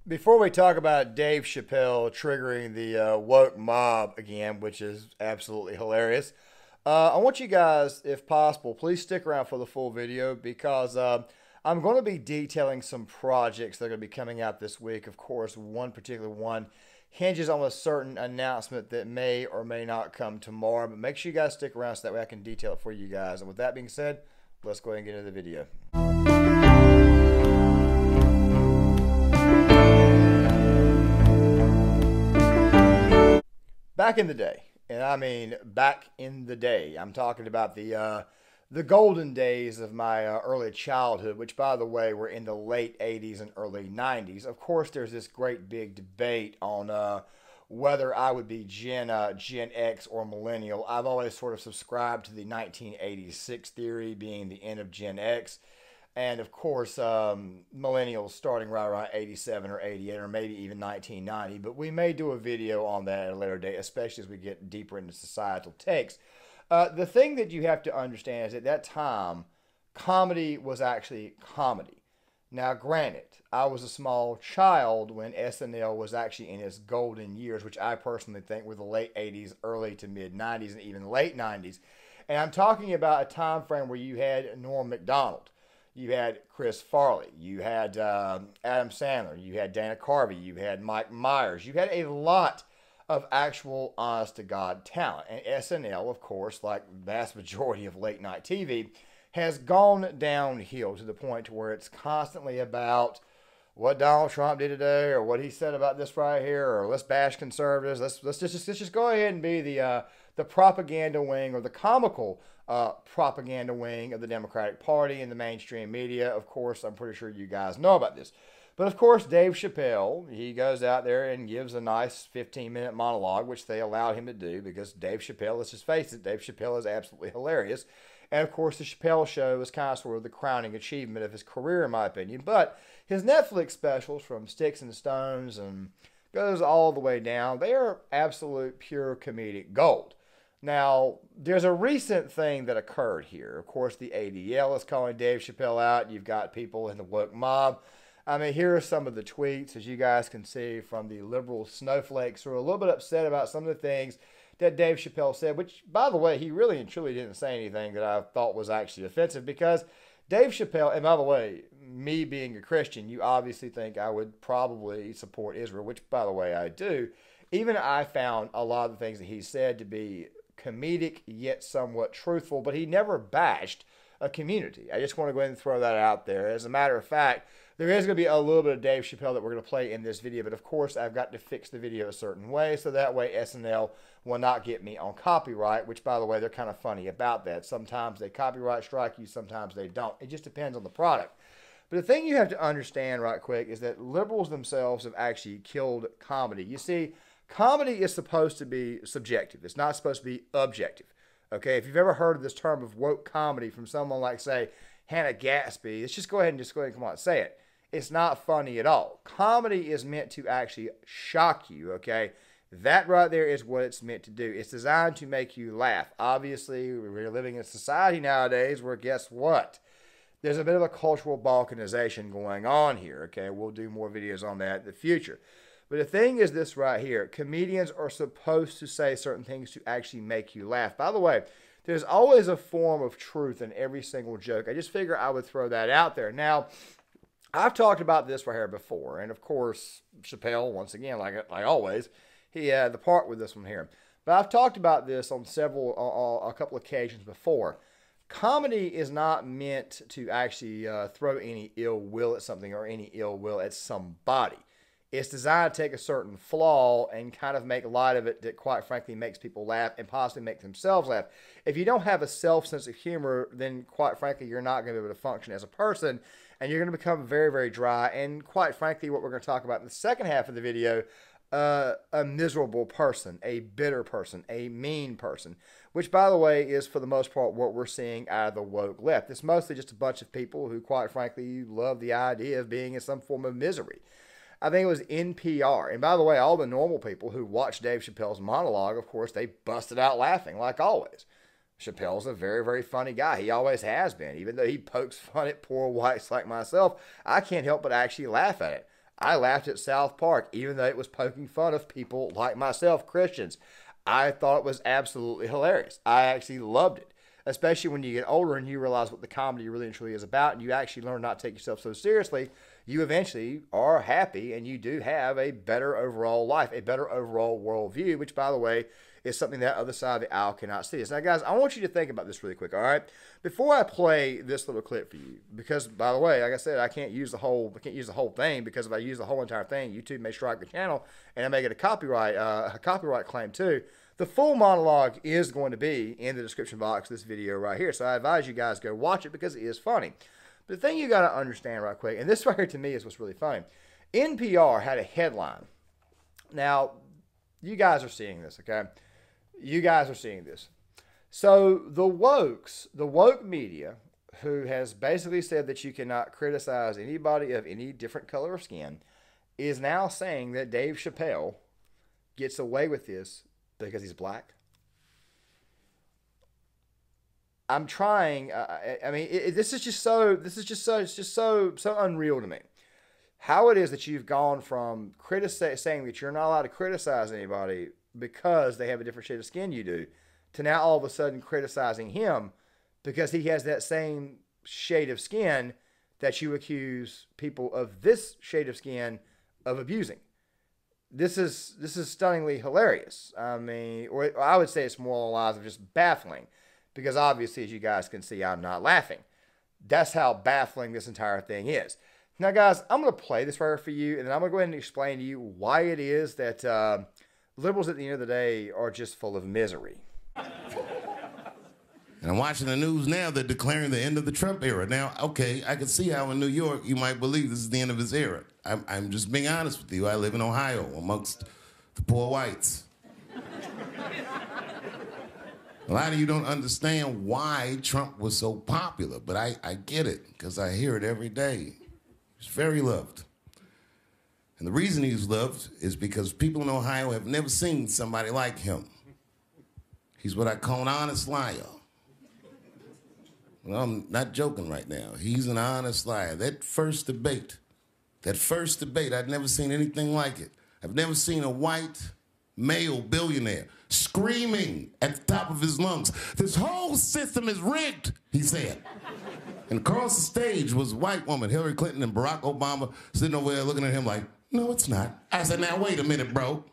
Before we talk about Dave Chappelle triggering the woke mob again, which is absolutely hilarious, I want you guys, if possible, please stick around for the full video because I'm going to be detailing some projects that are going to be coming out this week. Of course, one particular one hinges on a certain announcement that may or may not come tomorrow, but make sure you guys stick around so that way I can detail it for you guys. And with that being said, let's go ahead and get into the video. Back in the day, and I mean back in the day, I'm talking about the golden days of my early childhood, which by the way were in the late 80s and early 90s. Of course, there's this great big debate on whether I would be Gen X or millennial. I've always sort of subscribed to the 1986 theory being the end of Gen X. And of course, millennials starting right around 87 or 88 or maybe even 1990. But we may do a video on that at a later date, especially as we get deeper into societal takes. The thing that you have to understand is at that time, comedy was actually comedy. Now, granted, I was a small child when SNL was actually in its golden years, which I personally think were the late 80s, early to mid 90s, and even late 90s. And I'm talking about a time frame where you had Norm Macdonald. You had Chris Farley, you had Adam Sandler, you had Dana Carvey, you had Mike Myers. You had a lot of actual honest-to-God talent. And SNL, of course, like the vast majority of late-night TV, has gone downhill to the point to where it's constantly about what Donald Trump did today or what he said about this right here or let's bash conservatives. Let's just go ahead and be the propaganda wing or the comical propaganda wing of the Democratic Party and the mainstream media. Of course, I'm pretty sure you guys know about this. But of course, Dave Chappelle, he goes out there and gives a nice 15-minute monologue, which they allowed him to do because Dave Chappelle, let's just face it, Dave Chappelle is absolutely hilarious. And of course, the Chappelle Show is kind of sort of the crowning achievement of his career, in my opinion. But his Netflix specials from Sticks and Stones and goes all the way down, they are absolute pure comedic gold. Now, there's a recent thing that occurred here. Of course, the ADL is calling Dave Chappelle out. You've got people in the woke mob. I mean, here are some of the tweets, as you guys can see, from the liberal snowflakes who are a little bit upset about some of the things that Dave Chappelle said, which, by the way, he really and truly didn't say anything that I thought was actually offensive because Dave Chappelle, and by the way, me being a Christian, you obviously think I would probably support Israel, which, by the way, I do. Even I found a lot of the things that he said to be comedic yet somewhat truthful, but he never bashed a community. I just want to go ahead and throw that out there. As a matter of fact, there is going to be a little bit of Dave Chappelle that we're going to play in this video, but of course I've got to fix the video a certain way so that way SNL will not get me on copyright, which by the way, they're kind of funny about that. Sometimes they copyright strike you, sometimes they don't. It just depends on the product. But the thing you have to understand right quick is that liberals themselves have actually killed comedy. You see, comedy is supposed to be subjective. It's not supposed to be objective. Okay, if you've ever heard of this term of woke comedy from someone like, say, Hannah Gatsby, let's just go ahead and come on and say it. It's not funny at all. Comedy is meant to actually shock you, okay? That right there is what it's meant to do. It's designed to make you laugh. Obviously, we're living in a society nowadays where guess what? There's a bit of a cultural balkanization going on here, okay? We'll do more videos on that in the future. But the thing is this right here. Comedians are supposed to say certain things to actually make you laugh. By the way, there's always a form of truth in every single joke. I just figure I would throw that out there. Now, I've talked about this right here before. And of course, Chappelle, once again, like always, he had the part with this one here. But I've talked about this on a couple occasions before. Comedy is not meant to actually throw any ill will at something or any ill will at somebody. It's designed to take a certain flaw and kind of make light of it that, quite frankly, makes people laugh and possibly make themselves laugh. If you don't have a self-sense of humor, then, quite frankly, you're not going to be able to function as a person, and you're going to become very, very dry. And, quite frankly, what we're going to talk about in the second half of the video, a miserable person, a bitter person, a mean person, which, by the way, is, for the most part, what we're seeing out of the woke left. It's mostly just a bunch of people who, quite frankly, love the idea of being in some form of misery. I think it was NPR. And by the way, all the normal people who watched Dave Chappelle's monologue, of course, they busted out laughing like always. Chappelle's a very, very funny guy. He always has been. Even though he pokes fun at poor whites like myself, I can't help but actually laugh at it. I laughed at South Park, even though it was poking fun of people like myself, Christians. I thought it was absolutely hilarious. I actually loved it, especially when you get older and you realize what the comedy really and truly is about, and you actually learn not to take yourself so seriously. You eventually are happy, and you do have a better overall life, a better overall worldview, which, by the way, is something that other side of the aisle cannot see. Now, guys, I want you to think about this really quick, all right? Before I play this little clip for you, because, by the way, like I said, I can't use the whole thing, because if I use the whole entire thing, YouTube may strike the channel, and I may get a copyright claim too. The full monologue is going to be in the description box of this video right here, so I advise you guys go watch it because it is funny. But the thing you got to understand right quick, and this right here to me is what's really funny. NPR had a headline. Now, you guys are seeing this, okay? You guys are seeing this. So the woke media, who has basically said that you cannot criticize anybody of any different color of skin, is now saying that Dave Chappelle gets away with this because he's black. I'm trying. I mean, this is just so unreal to me. How it is that you've gone from saying that you're not allowed to criticize anybody because they have a different shade of skin you do, to now all of a sudden criticizing him because he has that same shade of skin that you accuse people of this shade of skin of abusing. This is stunningly hilarious. I mean, or I would say it's more along the lines of just baffling, because obviously, as you guys can see, I'm not laughing. That's how baffling this entire thing is. Now, guys, I'm going to play this right here for you, and then I'm going to go ahead and explain to you why it is that liberals at the end of the day are just full of misery. And I'm watching the news now, they're declaring the end of the Trump era. Now, okay, I can see how in New York you might believe this is the end of his era. I'm just being honest with you. I live in Ohio amongst the poor whites. A lot of you don't understand why Trump was so popular, but I get it, because I hear it every day. He's very loved. And the reason he's loved is because people in Ohio have never seen somebody like him. He's what I call an honest liar. Well, I'm not joking right now. He's an honest liar. That first debate, I'd never seen anything like it. I've never seen a white male billionaire screaming at the top of his lungs, "This whole system is rigged," he said. And across the stage was a white woman, Hillary Clinton and Barack Obama, sitting over there looking at him like, "No, it's not." I said, "Now, wait a minute, bro.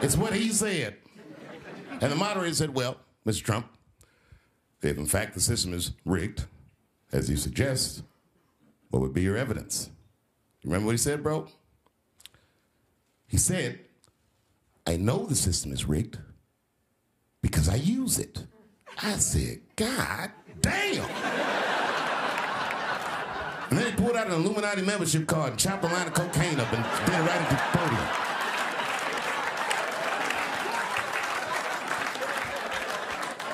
It's what he said." And the moderator said, "Well, Mr. Trump, if in fact the system is rigged, as you suggest, what would be your evidence?" You remember what he said, bro? He said, "I know the system is rigged because I use it." I said, "God damn." And then he pulled out an Illuminati membership card and chopped a line of cocaine up and did it right at the podium.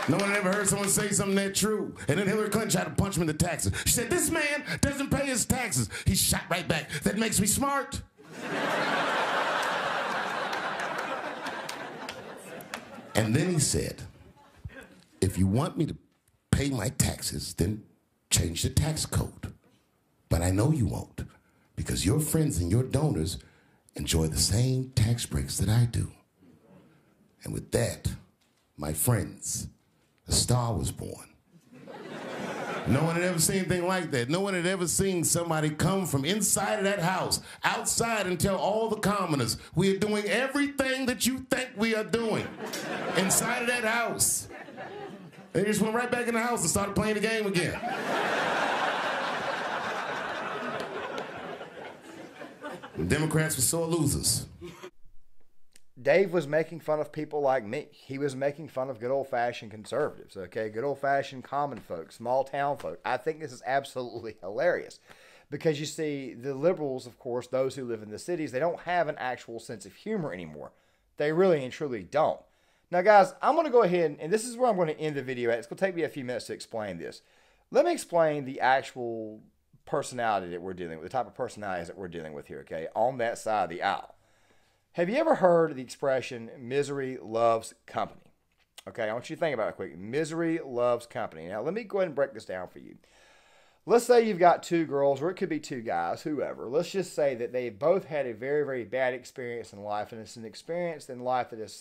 No one had ever heard someone say something that true. And then Hillary Clinton tried to punch him in the taxes. She said, "This man doesn't pay his taxes." He shot right back. "That makes me smart." And then he said, "If you want me to pay my taxes, then change the tax code. But I know you won't, because your friends and your donors enjoy the same tax breaks that I do." And with that, my friends, a star was born. No one had ever seen anything like that. No one had ever seen somebody come from inside of that house, outside, and tell all the commoners, "We are doing everything that you think we are doing," inside of that house. They just went right back in the house and started playing the game again. The Democrats were sore losers. Dave was making fun of people like me. He was making fun of good old-fashioned conservatives, okay? Good old-fashioned common folk, small-town folk. I think this is absolutely hilarious because, you see, the liberals, of course, those who live in the cities, they don't have an actual sense of humor anymore. They really and truly don't. Now, guys, I'm going to go ahead, and this is where I'm going to end the video at. It's going to take me a few minutes to explain this. Let me explain the actual personality that we're dealing with, the type of personalities that we're dealing with here, okay, on that side of the aisle. Have you ever heard the expression, "misery loves company"? Okay, I want you to think about it quick. Misery loves company. Now, let me go ahead and break this down for you. let's say you've got two girls, or it could be two guys, whoever. Let's just say that they both had a very, very bad experience in life, and it's an experience in life that is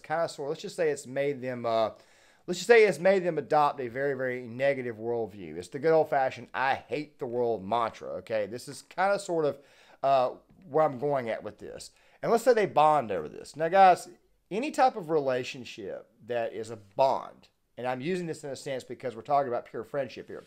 kind of sort. Let's just say it's made them. Let's just say it's made them adopt a very, very negative worldview. It's the good old fashioned "I hate the world" mantra. Okay, this is kind of sort of where I'm going at with this. And let's say they bond over this. Now, guys, any type of relationship that is a bond, and I'm using this in a sense because we're talking about pure friendship here.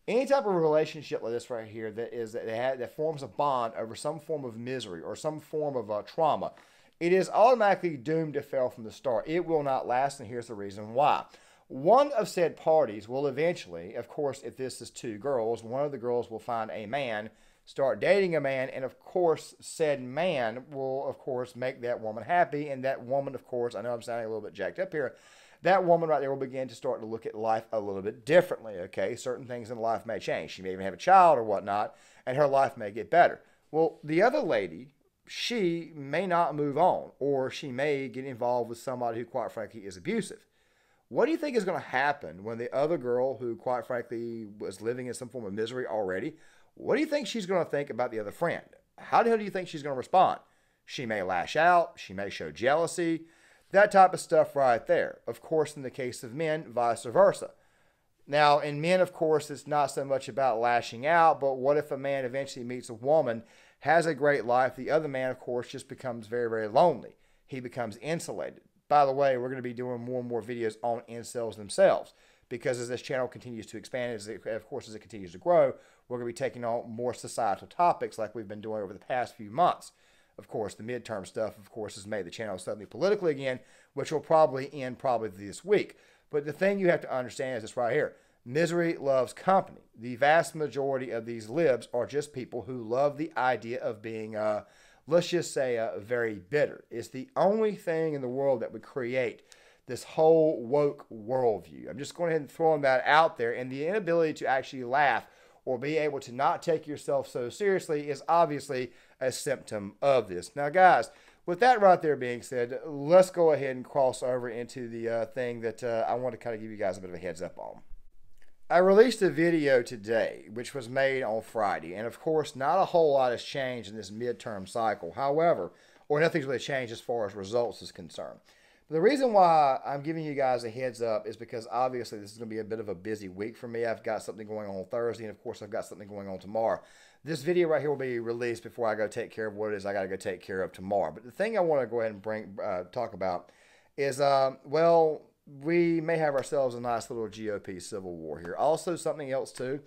Any type of relationship like this right here that forms a bond over some form of misery or some form of trauma, it is automatically doomed to fail from the start. It will not last, and here's the reason why. One of said parties will eventually, of course, if this is two girls, one of the girls will find a man, start dating a man, and of course, said man will, of course, make that woman happy, and that woman, of course, I know I'm sounding a little bit jacked up here, that woman right there will begin to start to look at life a little bit differently, okay? Certain things in life may change. She may even have a child or whatnot, and her life may get better. Well, the other lady, she may not move on, or she may get involved with somebody who, quite frankly, is abusive. What do you think is going to happen when the other girl, who, quite frankly, was living in some form of misery already, what do you think she's going to think about the other friend? How the hell do you think she's going to respond? She may lash out. She may show jealousy. That type of stuff right there. Of course, in the case of men, vice versa. Now, in men, of course, it's not so much about lashing out, but what if a man eventually meets a woman, has a great life, the other man, of course, just becomes very, very lonely. He becomes insulated. By the way, we're going to be doing more and more videos on incels themselves, because as this channel continues to expand, as it continues to grow, we're going to be taking on more societal topics like we've been doing over the past few months. Of course, the midterm stuff, of course, has made the channel suddenly political again, which will probably end this week. But the thing you have to understand is this right here. Misery loves company. The vast majority of these libs are just people who love the idea of being, let's just say, very bitter. It's the only thing in the world that would create this whole woke worldview. I'm just going ahead and throwing that out there. And the inability to actually laugh or be able to not take yourself so seriously is obviously a symptom of this. Now, guys, with that right there being said, let's go ahead and cross over into the thing that I want to kind of give you guys a bit of a heads up on. I released a video today, which was made on Friday, and of course, not a whole lot has changed in this midterm cycle. However, or nothing's really changed as far as results is concerned. The reason why I'm giving you guys a heads up is because obviously this is going to be a bit of a busy week for me. I've got something going on Thursday, and of course I've got something going on tomorrow. This video right here will be released before I go take care of what it is I got to go take care of tomorrow. But the thing I want to go ahead and talk about is, well, we may have ourselves a nice little GOP civil war here. Also, something else too.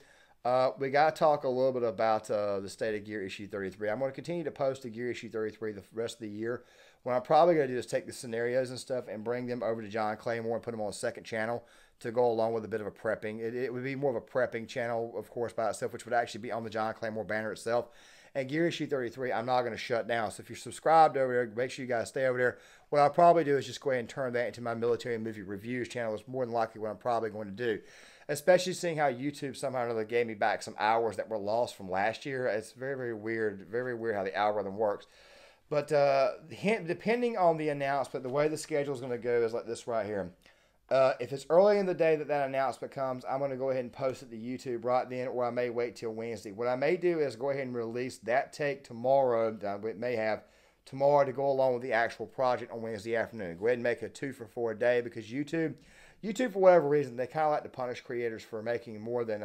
We got to talk a little bit about the state of Gear Issue 33. I'm going to continue to post the Gear Issue 33 the rest of the year. What I'm probably going to do is take the scenarios and stuff and bring them over to John Claymore and put them on a second channel to go along with a bit of a prepping. It would be more of a prepping channel, of course, by itself, which would actually be on the John Claymore banner itself. And Gear Issue 33, I'm not going to shut down. So if you're subscribed over there, make sure you guys stay over there. What I'll probably do is just go ahead and turn that into my military movie reviews channel. It's more than likely what I'm probably going to do. Especially seeing how YouTube somehow or another gave me back some hours that were lost from last year. It's very, very weird how the algorithm works. But depending on the announcement, the way the schedule is going to go is like this right here. If it's early in the day that announcement comes, I'm going to go ahead and post it to YouTube right then, or I may wait till Wednesday. What I may do is go ahead and release that take tomorrow. It may have tomorrow to go along with the actual project on Wednesday afternoon. Go ahead and make a 2 for 4 a day, because YouTube, for whatever reason, they kind of like to punish creators for making more than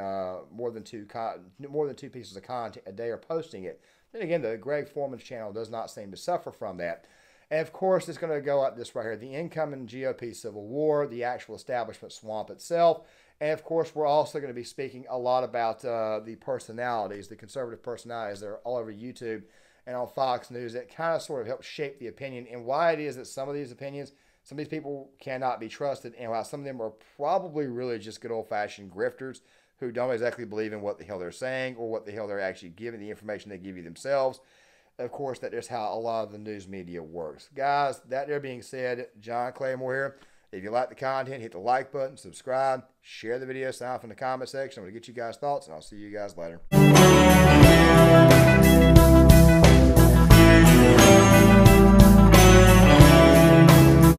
two pieces of content a day or posting it. Then again, the Greg Foreman's channel does not seem to suffer from that. And of course, it's going to go like this right here. The incoming GOP civil war, the actual establishment swamp itself. And of course, we're also going to be speaking a lot about the personalities, the conservative personalities that are all over YouTube and on Fox News that kind of sort of help shape the opinion and why it is that some of these opinions, some of these people cannot be trusted, and why some of them are probably really just good old-fashioned grifters who don't exactly believe in what the hell they're saying or what the hell they're actually giving, the information they give you themselves. Of course, that is how a lot of the news media works. Guys, that there being said, John Claymore here. If you like the content, hit the like button, subscribe, share the video, sign off in the comment section. I'm going to get you guys' thoughts, and I'll see you guys later.